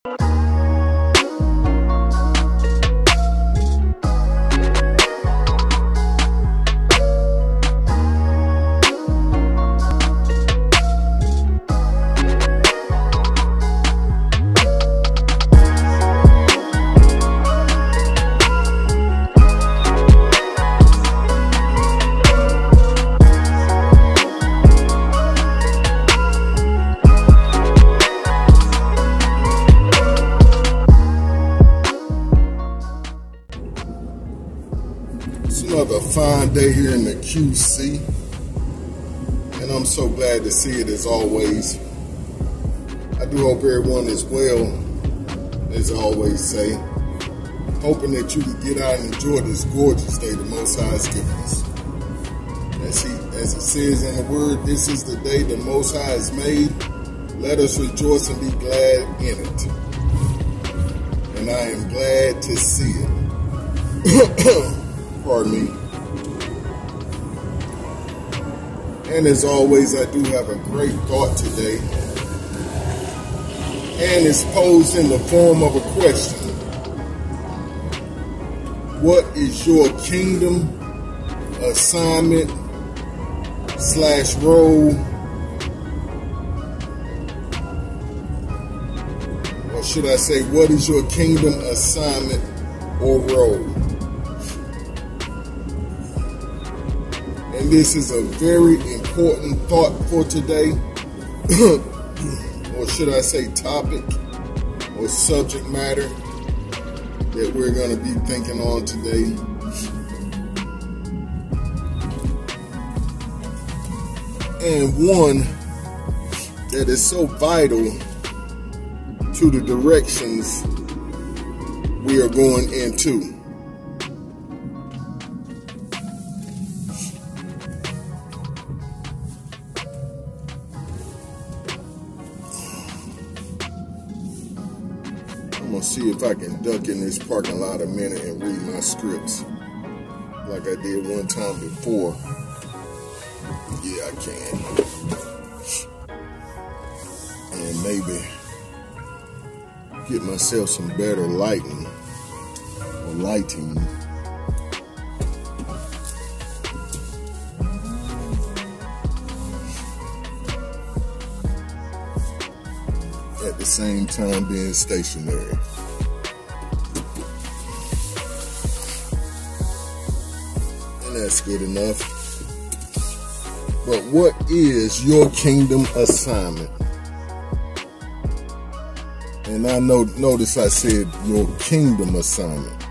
It's another fine day here in the QC, and I'm so glad to see it as always. I do hope everyone is well, as I always say. Hoping that you can get out and enjoy this gorgeous day the Most High has given us. As it says in the Word, this is the day the Most High has made. Let us rejoice and be glad in it. And I am glad to see it. Pardon me. And as always, I do have a great thought today. And it's posed in the form of a question. What is your kingdom assignment / role? Or should I say, what is your kingdom assignment or role? And this is a very important thought for today, or should I say topic or subject matter that we're going to be thinking on today. And one that is so vital to the directions we are going into. I'm gonna see if I can duck in this parking lot a minute and read my scripts like I did one time before. Yeah, I can. And maybe get myself some better lighting or lighting. At the same time being stationary. And that's good enough. But what is your kingdom assignment? And I notice I said your kingdom assignment.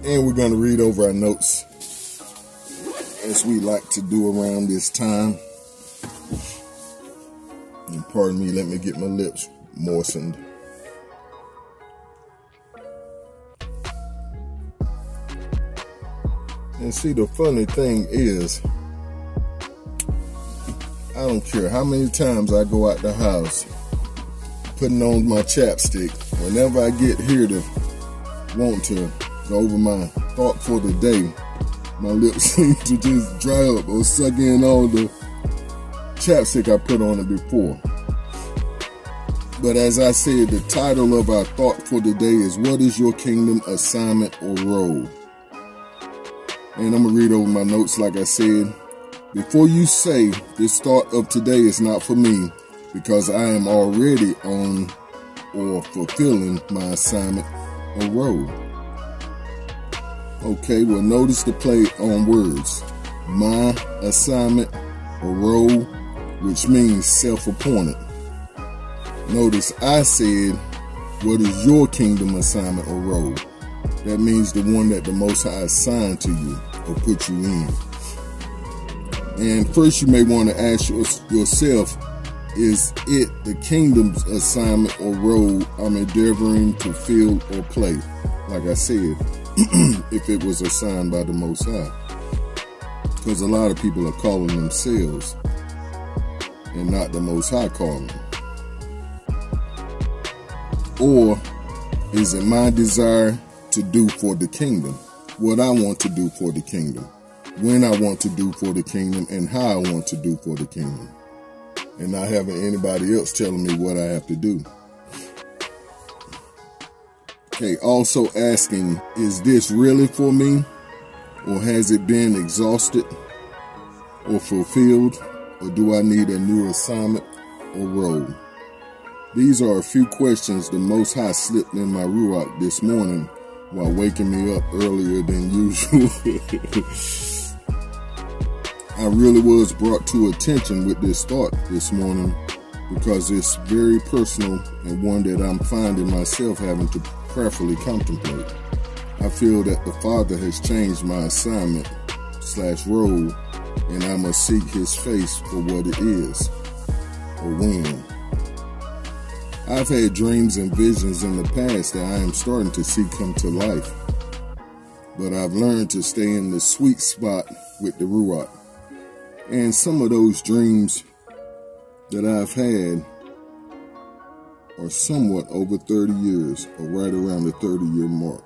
And we're going to read over our notes as we like to do around this time. And pardon me, let me get my lips moistened. And see, the funny thing is, I don't care how many times I go out the house putting on my chapstick. Whenever I get here to want to go over my thought for the day, my lips seem to just dry up or suck in all the chapstick I put on it before. But as I said, the title of our thought for today is, what is your kingdom assignment or role? And I'm going to read over my notes like I said. Before you say, this thought of today is not for me, because I am already on or fulfilling my assignment or role. Okay, well, notice the play on words. My assignment or role, which means self-appointed. Notice I said, what is your kingdom assignment or role? That means the one that the Most High assigned to you or put you in. And first you may want to ask yourself, is it the kingdom's assignment or role I'm endeavoring to fill or play? Like I said, if it was assigned by the Most High. Because a lot of people are calling themselves and not the Most High calling them. Or is it my desire to do for the kingdom? What I want to do for the kingdom. When I want to do for the kingdom and how I want to do for the kingdom. and not having anybody else telling me what I have to do. Okay, also asking, is this really for me? Or has it been exhausted or fulfilled? Or do I need a new assignment or role? These are a few questions the Most High slipped in my ruach this morning while waking me up earlier than usual. I really was brought to attention with this thought this morning because it's very personal and one that I'm finding myself having to prayerfully contemplate. I feel that the Father has changed my assignment/role, and I must seek His face for what it is, or when. I've had dreams and visions in the past that I am starting to see come to life, but I've learned to stay in the sweet spot with the Ruach. And some of those dreams that I've had are somewhat over 30 years, or right around the 30-year mark.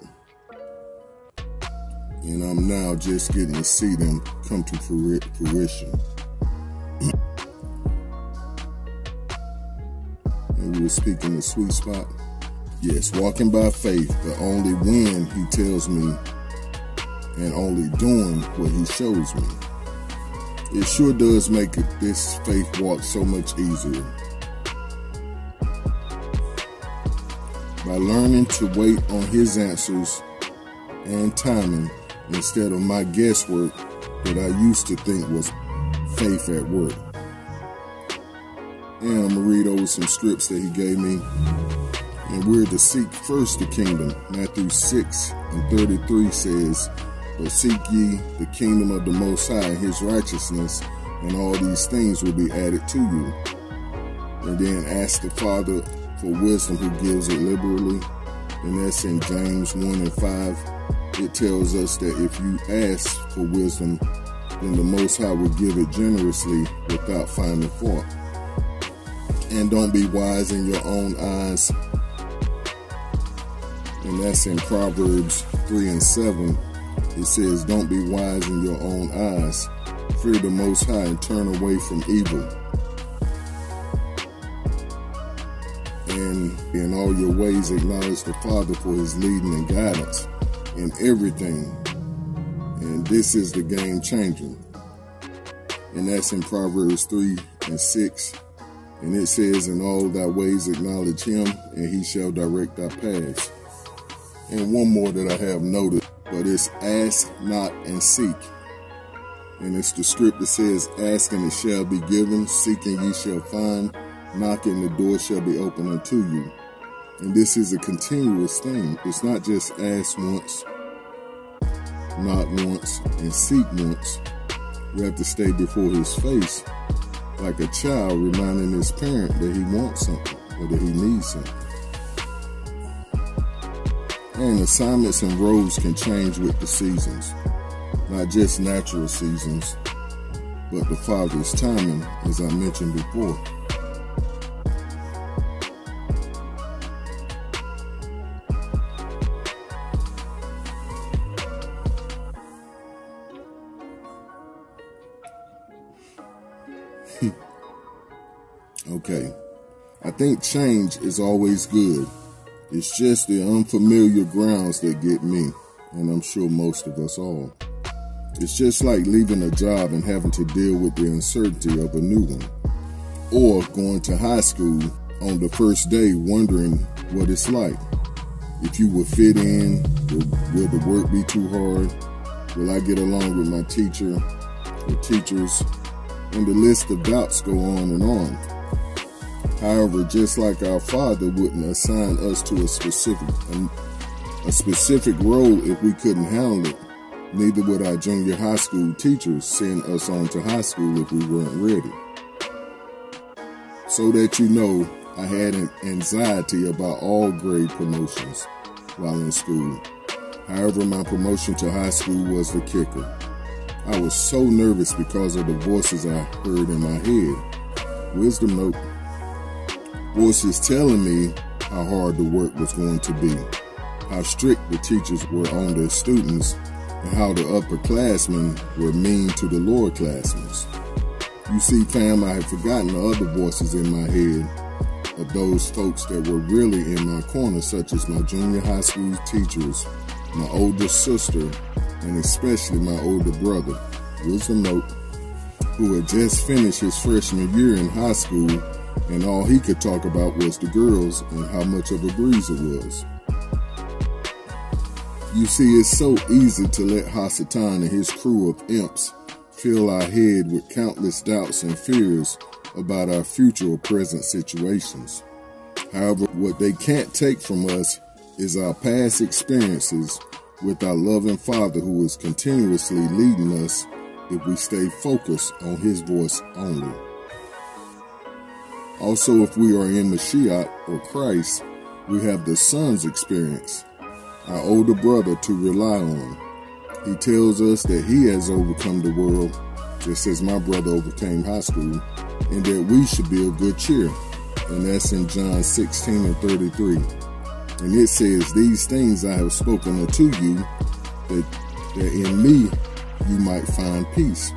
And I'm now just getting to see them come to fruition. And we were speaking the sweet spot. Yes, walking by faith, but only when He tells me, and only doing what He shows me. It sure does make this faith walk so much easier. By learning to wait on His answers and timing instead of my guesswork that I used to think was faith at work. And I'm going to read over some scripts that He gave me. And we're to seek first the kingdom. Matthew 6:33 says, "But seek ye the kingdom of the Most High and His righteousness, and all these things will be added to you." And then ask the Father for wisdom, who gives it liberally. And that's in James 1:5. It tells us that if you ask for wisdom, then the Most High will give it generously without finding fault. And don't be wise in your own eyes. And that's in Proverbs 3:7. It says, don't be wise in your own eyes. Fear the Most High and turn away from evil. And in all your ways acknowledge the Father for His leading and guidance in everything. And this is the game changer. And that's in Proverbs 3:6. And it says, in all thy ways acknowledge Him, and He shall direct thy paths. And one more that I have noted, but it's ask, knock, and seek. And it's the script that says, ask and it shall be given, seek and ye shall find, knock and the door shall be opened unto you. And this is a continuous thing. It's not just ask once, knock once, and seek once. You have to stay before His face like a child reminding his parent that he wants something or that he needs something. And assignments and roles can change with the seasons, not just natural seasons, but the Father's timing, as I mentioned before. Okay, I think change is always good. It's just the unfamiliar grounds that get me, and I'm sure most of us all. It's just like leaving a job and having to deal with the uncertainty of a new one. Or going to high school on the first day wondering what it's like. If you will fit in, will the work be too hard? Will I get along with my teacher or teachers? And the list of doubts go on and on. However, just like our Father wouldn't assign us to a specific role if we couldn't handle it, neither would our junior high school teachers send us on to high school if we weren't ready. So that you know, I had an anxiety about all grade promotions while in school. However, my promotion to high school was the kicker. I was so nervous because of the voices I heard in my head. Wisdom note. Voices telling me how hard the work was going to be, how strict the teachers were on their students, and how the upperclassmen were mean to the lowerclassmen. You see, fam, I had forgotten the other voices in my head of those folks that were really in my corner, such as my junior high school teachers, my older sister, and especially my older brother, Wisdom Note, who had just finished his freshman year in high school, and all he could talk about was the girls and how much of a breeze it was. You see, it's so easy to let Hasatan and his crew of imps fill our head with countless doubts and fears about our future or present situations. However, what they can't take from us is our past experiences with our loving Father, who is continuously leading us if we stay focused on his voice only. Also, if we are in Mashiach or Christ, we have the Son's experience, our older brother, to rely on. He tells us that he has overcome the world, just as my brother overcame high school, and that we should be of good cheer. And that's in John 16:33. And it says, "These things I have spoken unto you, that in me you might find peace.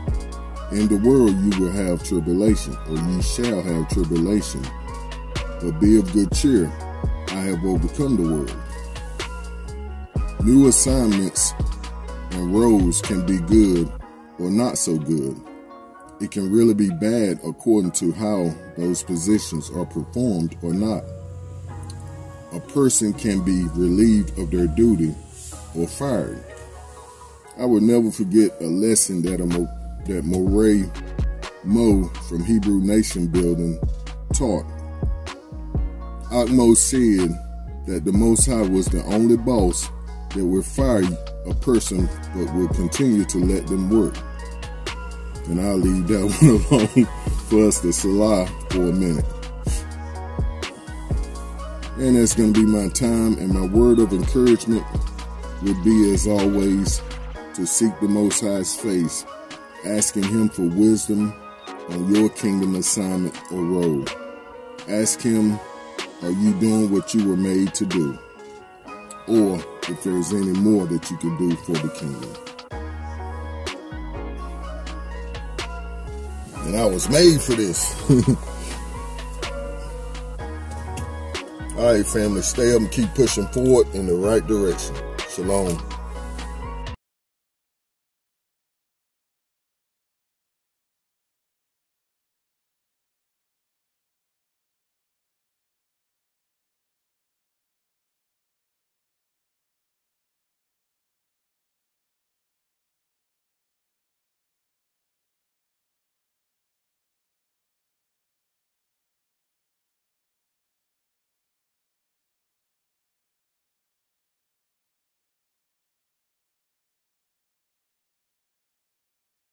In the world you will have tribulation, or ye shall have tribulation. But be of good cheer, I have overcome the world." New assignments and roles can be good or not so good. It can really be bad according to how those positions are performed or not. A person can be relieved of their duty or fired. I will never forget a lesson that Moray Mo from Hebrew Nation Building taught. Akmo said that the Most High was the only boss that would fire a person but would continue to let them work. And I'll leave that one alone for us to salah for a minute. And that's going to be my time, and my word of encouragement would be, as always, to seek the Most High's face, asking him for wisdom on your kingdom assignment or role. Ask him, are you doing what you were made to do? Or if there's any more that you can do for the kingdom. And I was made for this. All right, family, stay up and keep pushing forward in the right direction. Shalom.